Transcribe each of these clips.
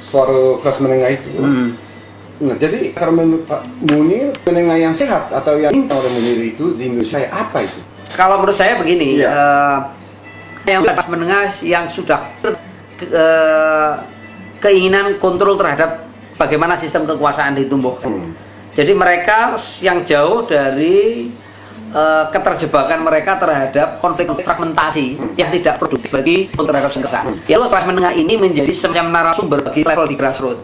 suara kelas menengah itu. Nah, jadi kalau menurut Pak Munir, menengah yang sehat atau yang orang Munir itu di Indonesia apa itu? Kalau menurut saya begini, yang kelas menengah yang sudah keinginan kontrol terhadap bagaimana sistem kekuasaan ditumbuhkan. Jadi mereka yang jauh dari keterjebakan mereka terhadap konflik fragmentasi yang tidak produktif bagi terhadap kekuasaan. Ya, kelas menengah ini menjadi semacam narasumber bagi level di grassroots,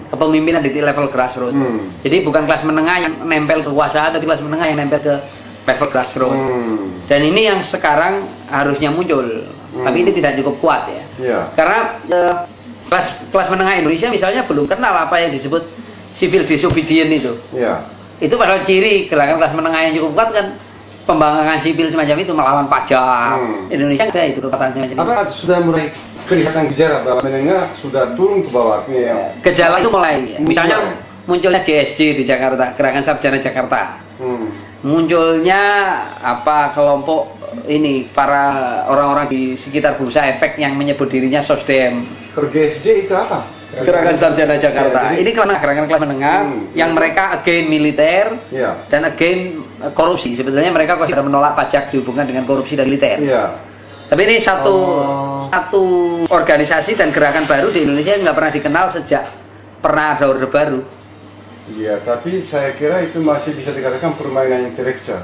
kepemimpinan di level grassroots. Jadi bukan kelas menengah yang nempel kekuasaan, tapi kelas menengah yang nempel ke level grassroots. Dan ini yang sekarang harusnya muncul, tapi ini tidak cukup kuat ya. Karena kelas menengah Indonesia misalnya belum kenal apa yang disebut civil disobedience itu. Itu padahal ciri gerakan kelas menengah yang cukup kuat kan pembangkangan sipil semacam itu, melawan pajak. Indonesia ada itu kekuatannya. Apa sudah mulai kelihatan gejala bahwa menengah sudah turun ke bawah? Gejala itu mulai. Misalnya munculnya GSJ di Jakarta, Gerakan Sarjana Jakarta. Munculnya kelompok ini para orang-orang di sekitar Bursa Efek yang menyebut dirinya Sosdem. GSJ itu apa? Gerakan Sarjana Jakarta. Ini karena gerakan kelas menengah yang mereka against militer dan against korupsi. Sebetulnya mereka sudah menolak pajak dihubungkan dengan korupsi dan militer. Tapi ini satu organisasi dan gerakan baru di Indonesia yang nggak pernah dikenal sejak pernah ada Orde Baru. Iya, tapi saya kira itu masih bisa dikatakan permainan intelektual.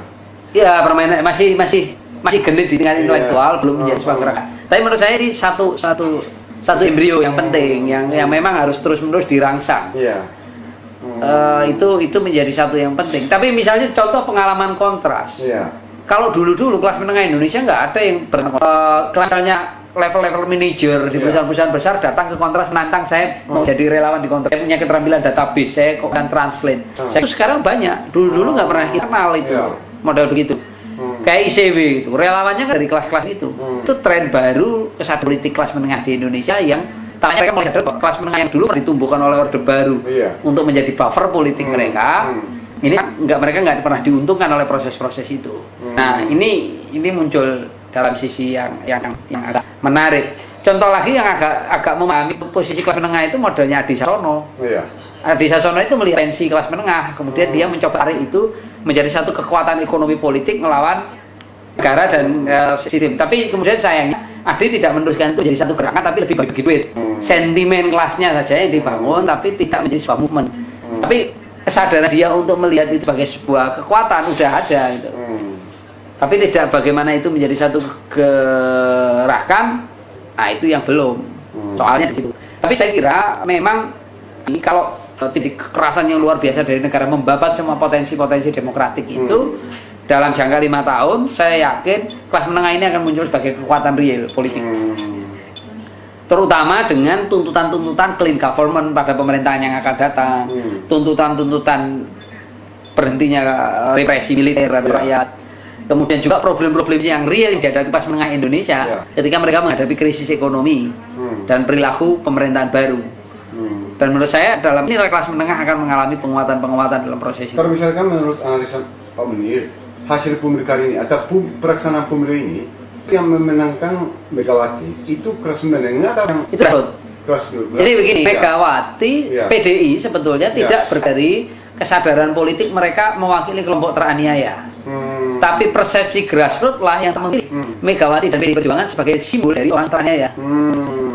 Iya, permainan masih genit di tingkat intelektual, belum menjadi sebuah gerakan. Tapi menurut saya ini satu embrio yang penting, yang memang harus terus-menerus dirangsang. Itu menjadi satu yang penting. Tapi misalnya contoh pengalaman kontras. Kalau dulu kelas menengah Indonesia nggak ada yang misalnya level-level manajer di perusahaan-perusahaan besar datang ke kontras menantang saya mau jadi relawan di kontras. Saya punya keterampilan database, saya kok kan translate. Saya itu sekarang banyak. Dulu nggak pernah kita kenal itu model begitu. Kayak ICW itu, relawannya kan dari kelas-kelas itu. Itu tren baru kesadaran politik kelas menengah di Indonesia yang tanya mereka mulai sadar bahwa kelas menengah yang dulu ditumbuhkan oleh Orde Baru untuk menjadi buffer politik mereka. Ini mereka nggak pernah diuntungkan oleh proses-proses itu. Nah, ini muncul dalam sisi yang agak menarik. Contoh lagi yang agak memahami posisi kelas menengah itu modelnya Adi Sasono. Adi Sasono itu melihat tensi kelas menengah, kemudian dia mencoba tarik itu menjadi satu kekuatan ekonomi politik melawan negara dan sistem. Tapi kemudian sayangnya Adi tidak meneruskan itu jadi satu gerakan, tapi lebih bagi duit. Sentimen kelasnya saja yang dibangun, tapi tidak menjadi sebuah movement. Tapi kesadaran dia untuk melihat itu sebagai sebuah kekuatan udah ada gitu. Tapi tidak bagaimana itu menjadi satu gerakan, nah itu yang belum. Soalnya di situ. Tapi saya kira memang ini kalau titik kekerasan yang luar biasa dari negara membabat semua potensi-potensi demokratik itu dalam jangka 5 tahun, saya yakin kelas menengah ini akan muncul sebagai kekuatan real politik. Terutama dengan tuntutan-tuntutan clean government pada pemerintahan yang akan datang, tuntutan-tuntutan berhentinya represi militer dan rakyat. Kemudian juga problem-problem yang real yang dihadapi kelas menengah Indonesia ketika mereka menghadapi krisis ekonomi dan perilaku pemerintahan baru. Dan menurut saya dalam ini kelas menengah akan mengalami penguatan-penguatan dalam proses itu. Kalau misalkan menurut analisa Pak Munir, hasil pemilu kali ini atau pelaksanaan pemilu ini yang memenangkan Megawati itu kelas menengah atau yang itu kelas? Jadi begini, Megawati, PDI sebetulnya tidak berdari kesadaran politik mereka mewakili kelompok teraniaya. Tapi persepsi grassroots lah yang memilih Megawati dan PDI Perjuangan sebagai simbol dari orang teraniaya.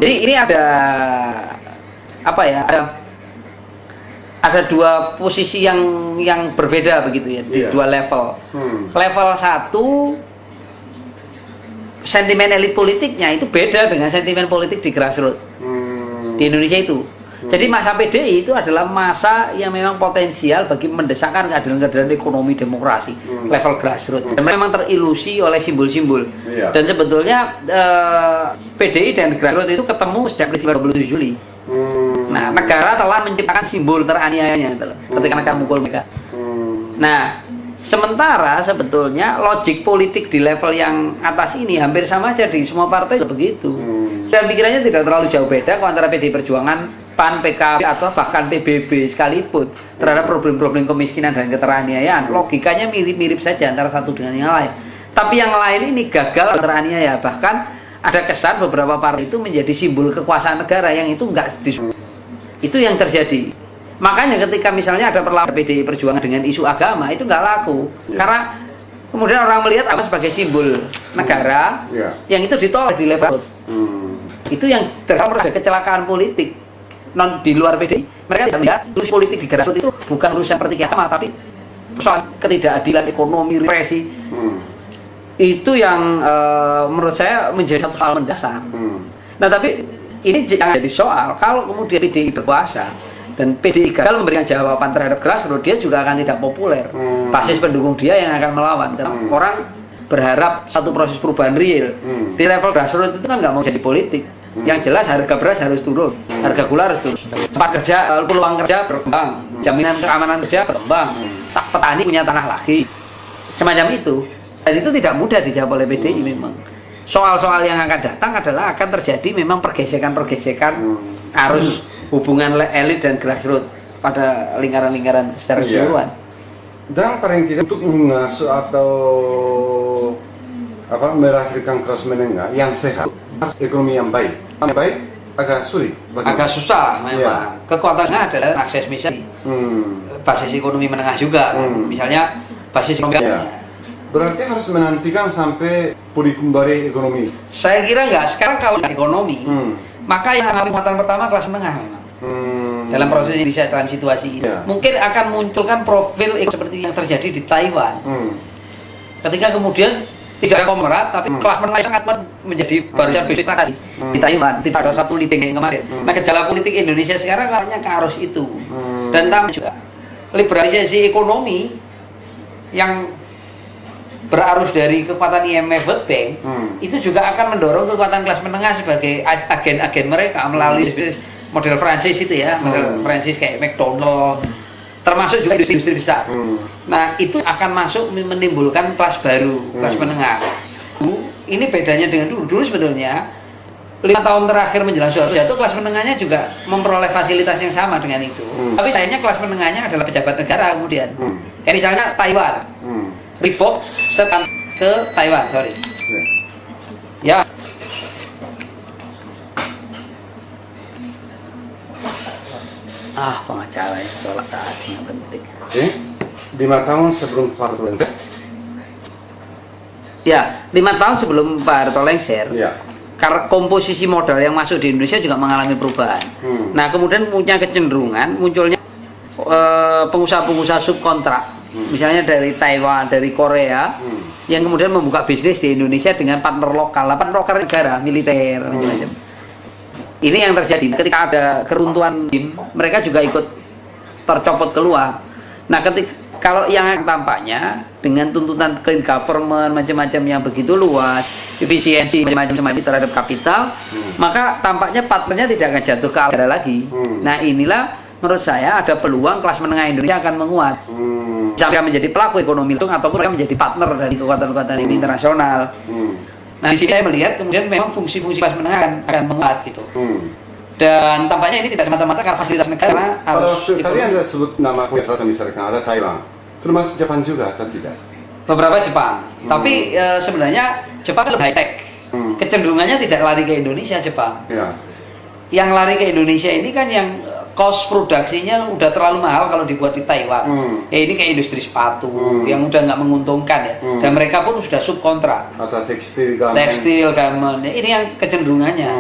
Jadi ini ada ada dua posisi yang berbeda begitu ya, di dua level. Level 1 sentimen elit politiknya itu beda dengan sentimen politik di grassroots di Indonesia itu. Jadi masa PDI itu adalah masa yang memang potensial bagi mendesakkan keadilan-keadilan ekonomi demokrasi level grassroots. Dan memang terilusi oleh simbol-simbol. Dan sebetulnya PDI dan grassroots itu ketemu sejak peristiwa 27 Juli. Nah, negara telah menciptakan simbol teraniayanya ketika negara mukul mereka. Nah, sementara sebetulnya logik politik di level yang atas ini hampir sama aja di semua partai juga begitu. Dan pikirannya tidak terlalu jauh beda antara PDI Perjuangan, PAN, PKB atau bahkan PBB sekalipun terhadap problem-problem kemiskinan dan keteraniayaan. Logikanya mirip-mirip saja antara satu dengan yang lain. Tapi yang lain ini gagal teraniaya. Bahkan ada kesan beberapa partai itu menjadi simbol kekuasaan negara yang itu enggak Itu yang terjadi. Makanya ketika misalnya ada perlawanan PDI Perjuangan dengan isu agama, itu nggak laku. Karena kemudian orang melihat apa sebagai simbol negara, yang itu ditolak di level. Itu yang terjadi kecelakaan politik non di luar PDI. Mereka tidak lihat isu politik di grassroots itu bukan urusan politik agama, tapi soal ketidakadilan ekonomi, represi. Itu yang menurut saya menjadi satu soal mendasar. Nah, tapi ini yang jadi soal kalau kemudian PDI berkuasa dan PDI gagal memberikan jawaban terhadap grassroots, dia juga akan tidak populer. Basis pendukung dia yang akan melawan. Karena orang berharap satu proses perubahan real di level grassroots itu kan nggak mau jadi politik. Yang jelas harga beras harus turun, harga gula harus turun, tempat kerja, peluang kerja berkembang, jaminan keamanan kerja berkembang, petani punya tanah lagi, semacam itu. Dan itu tidak mudah dijawab oleh PDI memang. Soal-soal yang akan datang adalah akan terjadi memang pergesekan-pergesekan arus hubungan elit dan grassroots pada lingkaran-lingkaran secara keseluruhan. Dan paling tidak untuk mengasuh atau melahirkan kelas menengah yang sehat, ekonomi yang baik. Yang baik agak sulit. Agak susah memang. Kekuatannya adalah akses misalnya basis ekonomi menengah juga. Misalnya basis ekonomi. Berarti harus menantikan sampai pulih kembali ekonomi. Saya kira enggak. Sekarang kalau ekonomi, maka yang kekuatan pertama kelas menengah memang. Dalam proses Indonesia dalam situasi ini, mungkin akan munculkan profil seperti yang terjadi di Taiwan. Ketika kemudian tidak konglomerat, tapi kelas menengah sangat kuat menjadi barisan bisnis tadi di Taiwan. Tidak ada satu leading yang kemarin. Nah, gejala politik Indonesia sekarang arahnya ke arus itu. Dan tambah juga liberalisasi ekonomi yang berarus dari kekuatan IMF World Bank itu juga akan mendorong kekuatan kelas menengah sebagai agen-agen mereka melalui model Prancis itu ya, model Prancis kayak McDonald, termasuk juga industri besar. Nah, itu akan masuk menimbulkan kelas baru, kelas menengah. Ini bedanya dengan dulu sebetulnya 5 tahun terakhir menjelang Soeharto jatuh, kelas menengahnya juga memperoleh fasilitas yang sama dengan itu. Tapi sayangnya kelas menengahnya adalah pejabat negara kemudian. Kayak misalnya Taiwan. Reebok sekarang ke Taiwan, sorry. Ya. Pengacara yang tolak tadi yang penting. 5 tahun sebelum Pak Harto lengser. Ya, 5 tahun sebelum Pak Harto lengser. Karena komposisi modal yang masuk di Indonesia juga mengalami perubahan. Nah, kemudian punya kecenderungan munculnya pengusaha-pengusaha subkontrak. Misalnya dari Taiwan, dari Korea, yang kemudian membuka bisnis di Indonesia dengan partner lokal, partner negara, militer, macam-macam. Ini yang terjadi ketika ada keruntuhan, mereka juga ikut tercopot keluar. Nah, kalau yang tampaknya dengan tuntutan clean government macam-macam yang begitu luas, efisiensi macam-macam terhadap kapital, maka tampaknya partnernya tidak akan jatuh ke negara lagi. Nah, inilah menurut saya ada peluang kelas menengah Indonesia akan menguat. Sampai menjadi pelaku ekonomi langsung ataupun mereka menjadi partner dari kekuatan-kekuatan ini internasional. Nah, di sini saya melihat kemudian memang fungsi-fungsi kelas menengah akan menguat gitu. Dan tampaknya ini tidak semata-mata karena fasilitas negara. Kalau tadi Anda sebut nama Korea Selatan misalkan ada Taiwan, termasuk Jepang juga atau tidak? Beberapa Jepang, tapi sebenarnya Jepang lebih high tech. Kecenderungannya tidak lari ke Indonesia Jepang. Yang lari ke Indonesia ini kan yang cost produksinya udah terlalu mahal kalau dibuat di Taiwan. Ya ini kayak industri sepatu yang udah nggak menguntungkan ya. Dan mereka pun sudah subkontrak. Atau tekstil, garment. Ini yang kecenderungannya.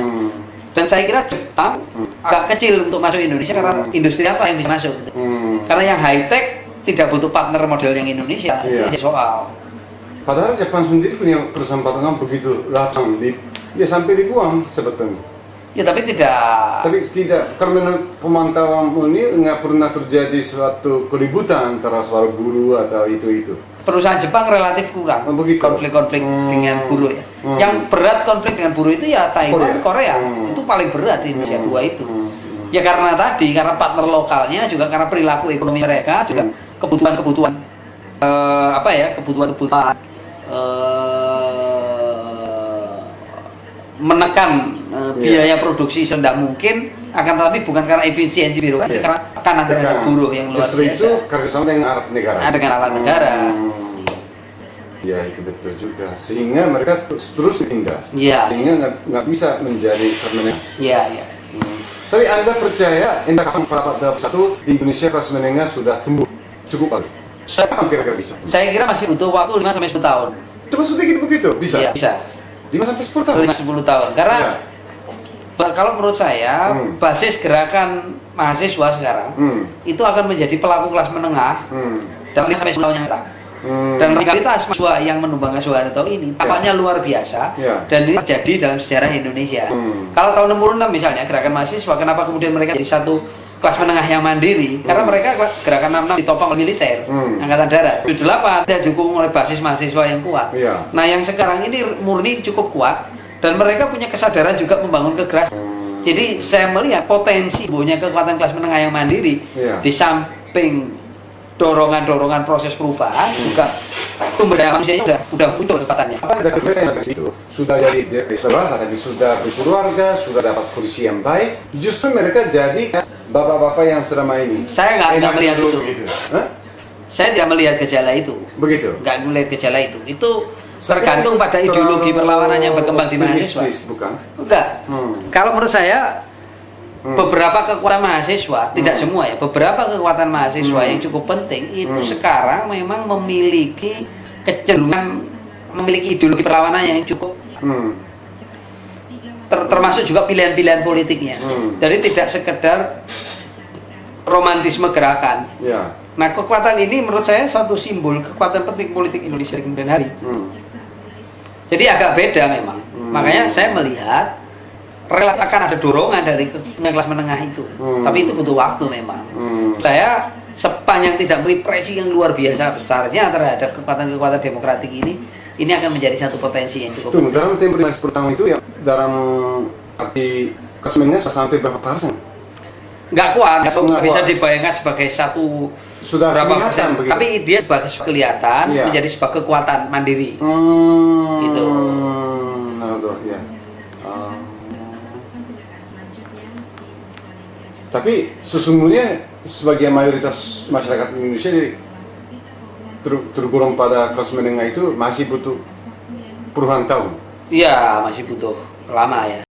Dan saya kira Jepang agak kecil untuk masuk Indonesia karena industri apa yang bisa masuk. Karena yang high tech tidak butuh partner model yang Indonesia. Itu aja soal. Padahal Jepang sendiri punya perusahaan patungan begitu langsung dia sampai dibuang sebetulnya. Ya tapi tidak karena pemantauan ini nggak pernah terjadi suatu keributan antara soal buruh atau itu. Perusahaan Jepang relatif kurang konflik-konflik dengan buruh ya. Yang berat konflik dengan buruh itu ya Taiwan, Korea. Itu paling berat di Indonesia dua itu. Ya karena partner lokalnya juga karena perilaku ekonomi mereka juga kebutuhan menekan biaya produksi serendah mungkin, akan tetapi bukan karena efisiensi birokrasi, karena tekanan terhadap buruh yang luar biasa. Justru itu kerjasama dengan alat negara. Dengan alat negara. Ya itu betul juga. Sehingga mereka terus ditindas. Ya. Sehingga nggak bisa menjadi permanen. Iya. Tapi Anda percaya entah kapan pada satu di Indonesia kelas menengah sudah tumbuh cukup bagus? Kapan kira-kira bisa? Saya kira masih butuh waktu 5 sampai 10 tahun. Cuma sudah gitu begitu? Bisa? Iya, bisa. 5 sampai 10 tahun? 5 10 tahun. Karena Ya. kalau menurut saya basis gerakan mahasiswa sekarang itu akan menjadi pelaku kelas menengah dalam 5 sampai 10 tahun yang datang. Dan realitas mahasiswa yang menumbangkan Soeharto ini tampaknya luar biasa dan ini terjadi dalam sejarah Indonesia. Kalau tahun 66 misalnya gerakan mahasiswa, kenapa kemudian mereka jadi satu kelas menengah yang mandiri? Karena mereka gerakan 66 ditopang oleh militer, angkatan darat. 78 tidak didukung oleh basis mahasiswa yang kuat. Nah yang sekarang ini murni cukup kuat dan mereka punya kesadaran juga membangun kegerakan. Jadi saya melihat potensi punya kekuatan kelas menengah yang mandiri di samping dorongan proses perubahan juga sumber daya manusianya udah muncul kekuatannya. Apa ada kebaikan dari situ? Sudah jadi dewasa, tapi sudah berkeluarga, sudah dapat kondisi yang baik. Justru mereka jadi bapak-bapak yang selama ini. Saya nggak melihat itu. Begitu. Hah? Saya tidak melihat gejala itu. Begitu. Nggak melihat gejala itu. Itu tergantung pada ideologi perlawanan yang berkembang di mahasiswa. Bukan? Enggak. Kalau menurut saya beberapa kekuatan mahasiswa, tidak semua ya, beberapa kekuatan mahasiswa yang cukup penting itu sekarang memang memiliki kecenderungan, memiliki ideologi perlawanan yang cukup termasuk juga pilihan-pilihan politiknya. Jadi tidak sekedar romantisme gerakan. Nah kekuatan ini menurut saya satu simbol kekuatan penting politik Indonesia di kemudian hari. Jadi agak beda memang. Makanya saya melihat relatif akan ada dorongan dari kelas menengah itu, tapi itu butuh waktu memang. Saya sepanjang tidak beri presi yang luar biasa besarnya terhadap kekuatan-kekuatan demokratik ini akan menjadi satu potensi yang cukup. Tunggu, dalam tempo 10 tahun itu ya dalam arti kelas menengah sampai berapa persen? Nggak kuat, nggak bisa dibayangkan sebagai satu sudah berapa persen, begitu. tapi dia sebagai kelihatan menjadi sebuah kekuatan mandiri. Gitu. Ya. Tapi sesungguhnya sebagian mayoritas masyarakat Indonesia tergolong pada kelas menengah itu masih butuh puluhan tahun. Iya, masih butuh lama ya.